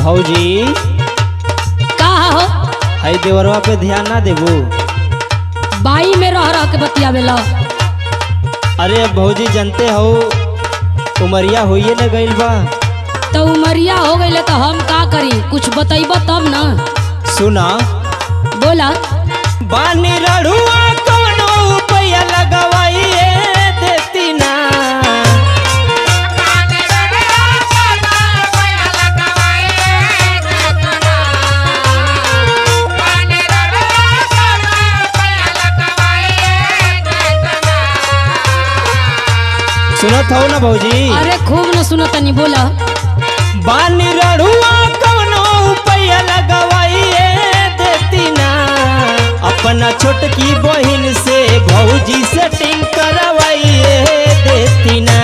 भौजी का हो हई देवरवा पे ध्यान ना देबू। बाई में रह के बतियावेला। अरे अब भौजी जानते हो उमरिया होइए न गइल बा। तो उमरिया हो गई तो हम का करी, कुछ बतैब तब न। सुना बोला। बानी रड़ुआ कौनो उपाय लगवाइए देती ना। सुनत हो ना भौजी? अरे खूब न सुनतनी। बोला। बानी रड़ुआ कौनो उपाय लगवाइए देती ना। अपना छोटकी बहिन से भौजी सेटिंग करवाइए देती ना।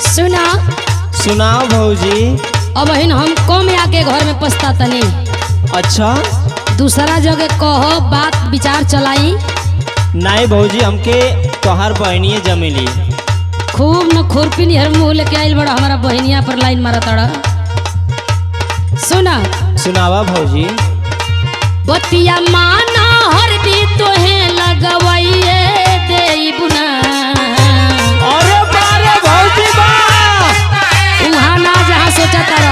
सुना। सुनाओ भौजी। अब बहन हम कम आके घर में पछता तनी। अच्छा दूसरा जगह कहो, बात विचार चलाई। नहीं भौजी, हमके तोहार बहनिए जमेली। खूब न खुरपी निहर मुँह लेके आइल बड़ा हमारा बहनिया पर लाइन मारा तड़ा। सुना। सुनावा भौजी। बतिया माना हरदी तोहे लगवाइए देबू ना। अरे बारे भौजी बा। उहाँ ना जहाँ सोचा तारा।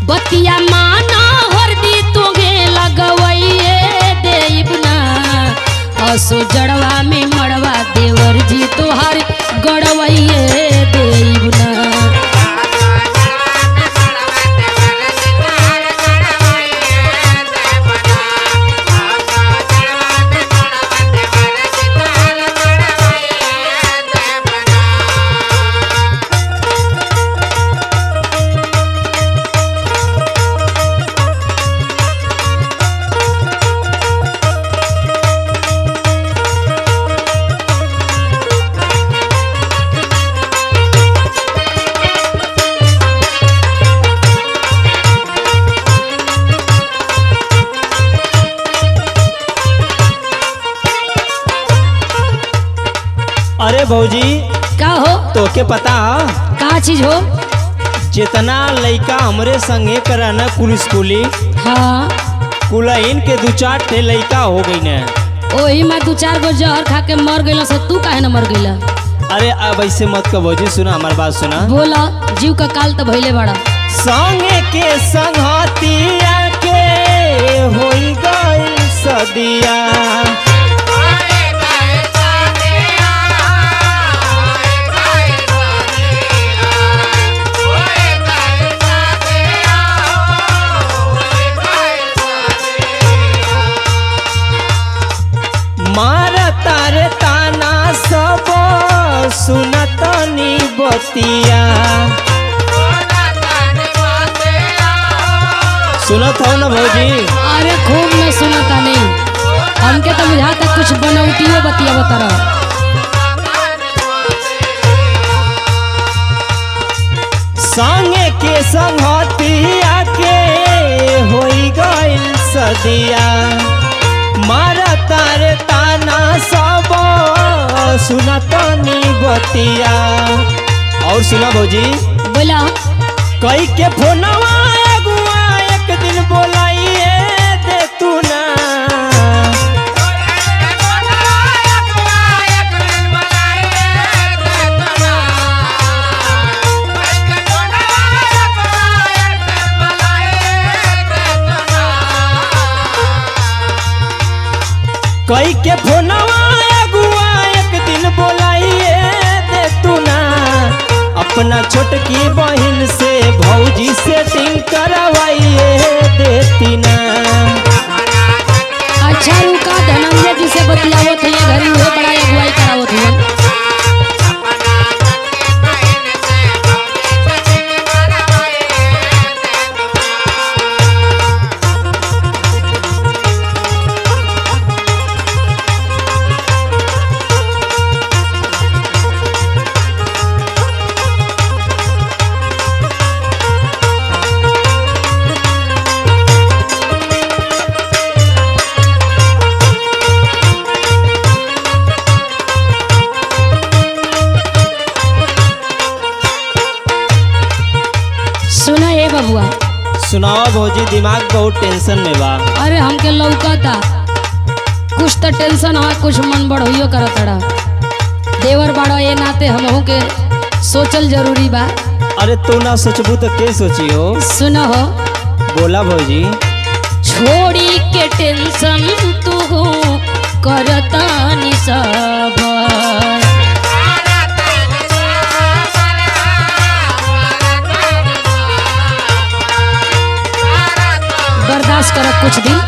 बतिया माना हरदी तोगे लगवाइए देबू ना। असो जड़वा में मड़वा देवर जी तोहार गड़वाइए देबू ना। अरे भौजी का हो? तोके पता का चीज हो? जितना लइका हमरे संगे कराना कुल स्कूली, हाँ कुलहीन के दू चार ठे लइका हो गई न। ओही में दू चार गो जहर खा के मर गइल से तू काहे न मर गइल? अरे अब ऐसे मत कह भौजी, सुना हमार बात सुना। बोला। जीव का काल तो भइले बड़ा। संगे के संगतिया के होई गइल सदिया। मारा तारे ताना सब सुनतनी बतिया। सुनत हो ना भौजी? अरे खूब में सुनता नहीं। हमके तो बुझाता कुछ बनौटियो बतिया बता। संगे के संगतिया के होई गइल सदिया। मारा तारे ताना सब सुनतनी बतिया। और सुना भौजी। बोला। कई के फोनवा अगुआ एक दिन बोलाइए दे तू ना। कई के फोनवा अगुआ एक दिन बोलाइए दे तू ना। अपना छोटकी बहिन से भौजी सेटिंग करवाइए देती ना। अच्छा रुका, धनंजय जी से बतियावत है घरी, वो बड़ा अगुवाई करावत है। सुनाओ भौजी, दिमाग बहुत टेंशन में बा। अरे हमके लौकता कुछ तो टेंशन है, कुछ मन बढ़ोइयो करत रहा। देवर बड़ा ये नाते हमहू के सोचल जरूरी बा। अरे तू ना सोचबू तो के सोची हो। सुनो हो, बोला भौजी। छोड़ी के टेंशन तू करता नि सब, बर्दाश्त कर कुछ दिन।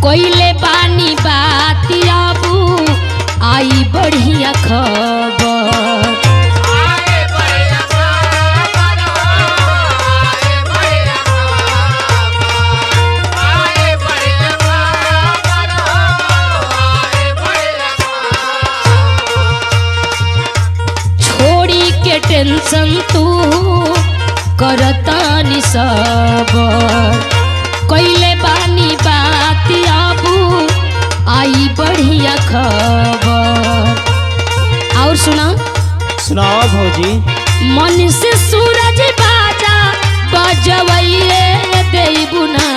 कोइले बानी बात आबू आई बढ़िया खबर, छोड़ी के टेंशन तू करता नि सब, कोइले बानी बात आबू आई बढ़िया खबर। और सुना, सुनाओ भौजी। मन से सूरज बाजा बजवैये देबू ना,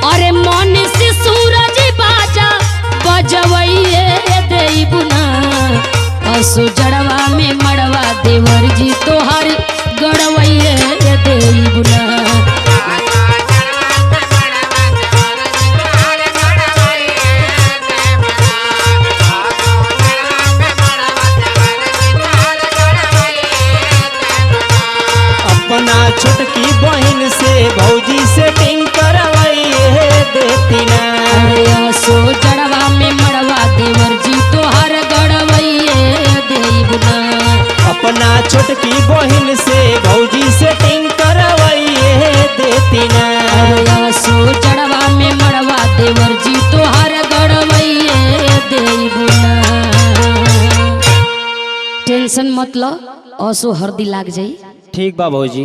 अरे मन से सूरज बाजा बजवैये देबू ना, असु जड़वा में मड़वा देवर जी तोहर गड़वैये देबू ना। अपना छोटकी बहन से भौजी सेटिंग करवाइए देती ना। अरे असु जड़वा में मड़वा देवर जी तोहर गड़वैये देबू ना। अपना छोटकी बहन से भौजी सेटिंग करवाइए देती ना। अरे असु जड़वा में मड़वा देवर जी तोहर गड़वैये देबू ना। टेंशन मत लो, असु हरदी लाग जाई। ठीक बा भौजी।